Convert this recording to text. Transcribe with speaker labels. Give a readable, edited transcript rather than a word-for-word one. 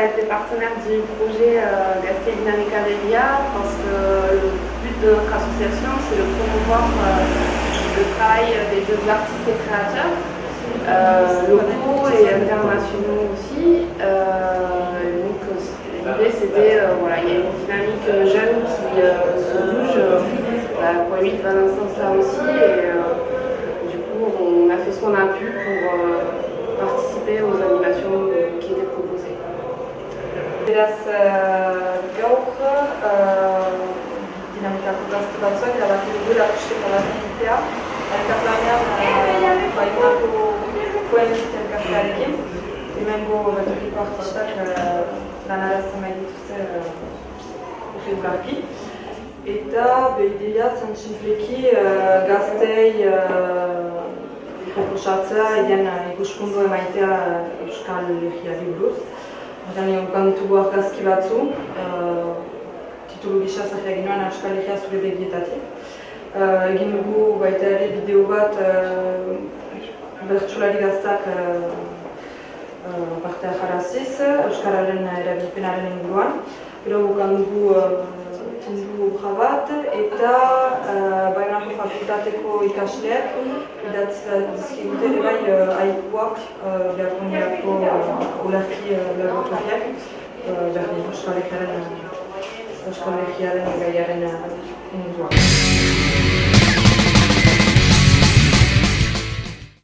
Speaker 1: a été partenaire du projet Gaztei Dinamika Veria parce que le but de notre association, c'est de promouvoir le travail des jeunes artistes et créateurs, locaux et internationaux aussi. Donc l'idée c'était, voilà, il y a une dynamique jeune qui se bouge pour lui va dans ce sens-là aussi. Et du coup, on a fait ce qu'on a pu pour participer aux animations qui étaient proposées.
Speaker 2: Beraz, gaur, dinamikako gazte batzuak erabaki dugu erakusketa bat egitea, elkarlanean Baionako Koenit elkartearekin, hemengo tokiko artistak lanarazten nahi dituzte regularki. Eta ideia zen sinpleki gaztei proposatzea eden ikuspundu emaitea Euskal Herriari buruz. Horren egon ditugu argazki batzu, titulu gisa zahia ginoen Euskal Herria zure begietatik. Egin dugu baita ere bideo bat bertsolari gaztak parte jaraziz, Euskararen erabilpenaren inguruan. Gero bukan dugu tindu obra bat eta Baionako fakultateko ikasleak idatzi dizkigute ere bai aikuak Japoniako olerki laboratoriak berdin Euskal Herriaren gaiaren inguruan.